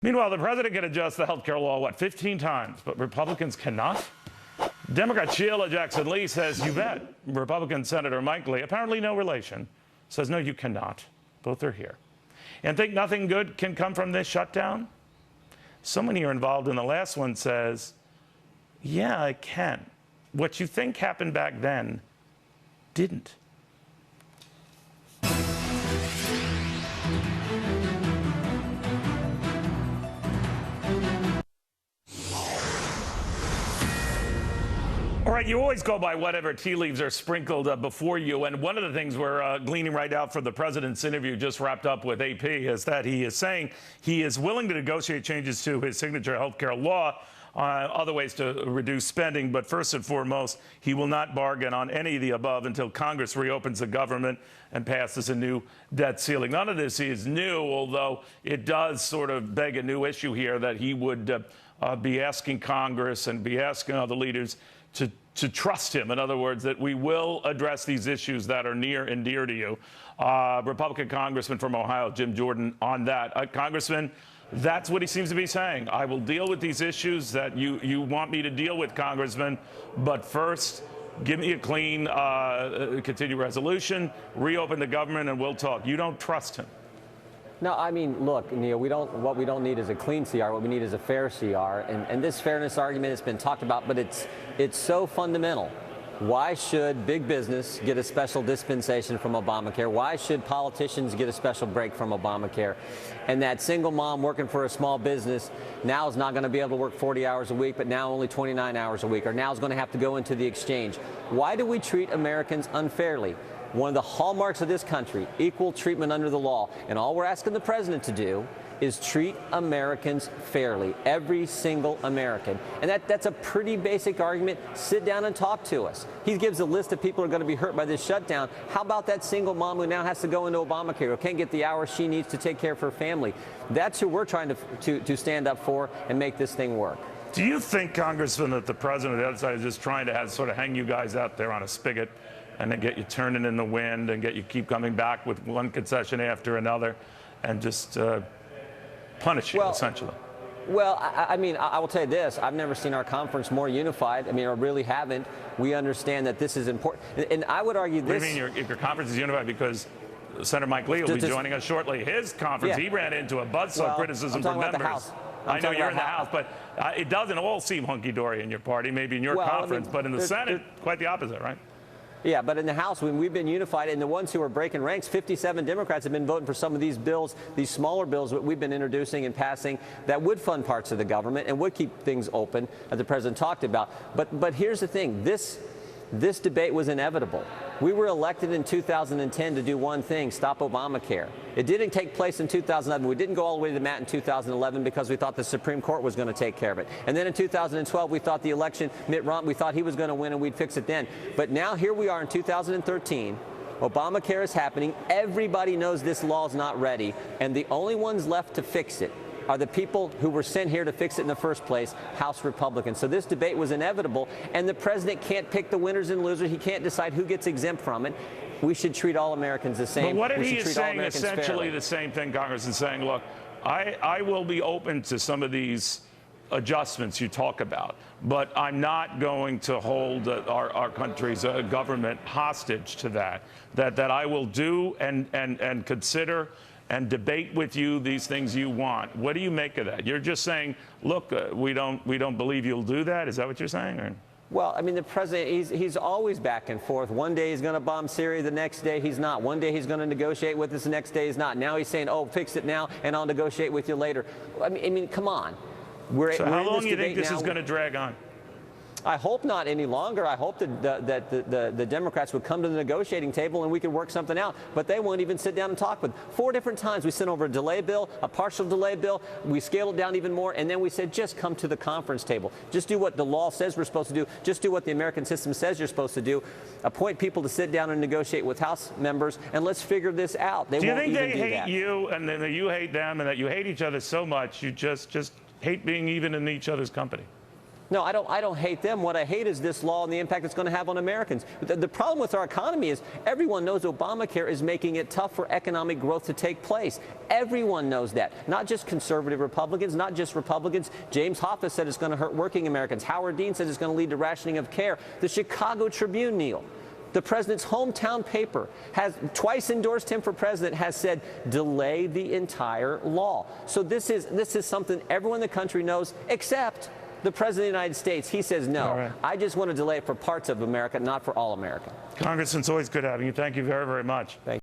Meanwhile, the president can adjust the health care law, 15 times, but Republicans cannot? Democrat Sheila Jackson Lee says, you bet. Republican Senator Mike Lee, apparently no relation, says, no, you cannot. Both are here. And think nothing good can come from this shutdown? Someone here involved in the last one says, yeah, it can. What you think happened back then didn't. All right, you always go by whatever tea leaves are sprinkled before you. And one of the things we're gleaning right out from the president's interview just wrapped up with AP is that he is saying he is willing to negotiate changes to his signature health care law, other ways to reduce spending. But first and foremost, he will not bargain on any of the above until Congress reopens the government and passes a new debt ceiling. None of this is new, although it does sort of beg a new issue here that he would be asking Congress and be asking other leaders to trust him. In other words, that we will address these issues that are near and dear to you. Republican Congressman from Ohio, Jim Jordan, on that. Congressman, that's what he seems to be saying. I will deal with these issues that you want me to deal with, Congressman, but first, give me a clean continued resolution, reopen the government, and we'll talk. You don't trust him. No, I mean, look, Neil, what we don't need is a clean CR. What we need is a fair CR. And this fairness argument has been talked about, but it's so fundamental. Why should big business get a special dispensation from Obamacare? Why should politicians get a special break from Obamacare? And that single mom working for a small business now is not going to be able to work 40 hours a week, but now only 29 hours a week, or now is going to have to go into the exchange. Why do we treat Americans unfairly? One of the hallmarks of this country, equal treatment under the law. And all we're asking the president to do is treat Americans fairly, every single American. And that's a pretty basic argument. Sit down and talk to us. He gives a list of people who are going to be hurt by this shutdown. How about that single mom who now has to go into Obamacare, who can't get the hours she needs to take care of her family? That's who we're trying to stand up for and make this thing work. Do you think, Congressman, that the president of the other side is just trying to sort of hang you guys out there on a spigot and then get you turning in the wind and get you keep coming back with one concession after another and just punish you, essentially? Well, I mean, I will tell you this. I've never seen our conference more unified. I mean, I really haven't. We understand that this is important. And I would argue this. What do you mean your conference is unified? Because Senator Mike Lee will be joining us shortly. His conference, he ran into a buzzsaw criticism from members. I know you're in the House, but it doesn't all seem hunky-dory in your party, maybe in your conference, but in the Senate, quite the opposite, right? Yeah, but in the House, when we've been unified, and the ones who are breaking ranks, 57 Democrats have been voting for some of these bills, these smaller bills that we've been introducing and passing that would fund parts of the government and would keep things open, as the president talked about. But here's the thing. This debate was inevitable. We were elected in 2010 to do one thing, stop Obamacare. It didn't take place in 2011. We didn't go all the way to the mat in 2011 because we thought the Supreme Court was going to take care of it. And then in 2012, we thought the election, Mitt Romney, we thought he was going to win and we'd fix it then. But now here we are in 2013. Obamacare is happening. Everybody knows this law is not ready. And the only ones left to fix it are the people who were sent here to fix it in the first place, House Republicans. So this debate was inevitable, and the president can't pick the winners and losers. He can't decide who gets exempt from it. We should treat all Americans the same. But what if he is saying essentially the same thing, Congress, and saying, look, I will be open to some of these adjustments you talk about, but I'm not going to hold our country's government hostage to that I will do and consider and debate with you these things you want. What do you make of that? You're just saying, look, we don't believe you'll do that? Is that what you're saying? Or? Well, I mean, the president, he's always back and forth. One day he's going to bomb Syria, the next day he's not. One day he's going to negotiate with us, the next day he's not. Now he's saying, oh, fix it now, and I'll negotiate with you later. I mean, come on. So how long do you think this is going to drag on? I hope not any longer. I hope that the Democrats would come to the negotiating table and we could work something out. But they won't even sit down and talk with. 4 different times we sent over a delay bill, a partial delay bill. We scaled it down even more. And then we said, just come to the conference table. Just do what the law says we're supposed to do. Just do what the American system says you're supposed to do. Appoint people to sit down and negotiate with House members. And let's figure this out. Do you think they hate you and that you hate them and that you hate each other so much you just hate being even in each other's company? No, I don't hate them. What I hate is this law and the impact it's going to have on Americans. The problem with our economy is everyone knows Obamacare is making it tough for economic growth to take place. Everyone knows that. Not just conservative Republicans, not just Republicans. James Hoffa said it's going to hurt working Americans. Howard Dean said it's going to lead to rationing of care. The Chicago Tribune, Neil, the president's hometown paper, has twice endorsed him for president, has said delay the entire law. So this is something everyone in the country knows, except the President of the United States. He says no. Right. I just want to delay it for parts of America, not for all America. Congressman, it's always good having you. Thank you very, very much. Thank you.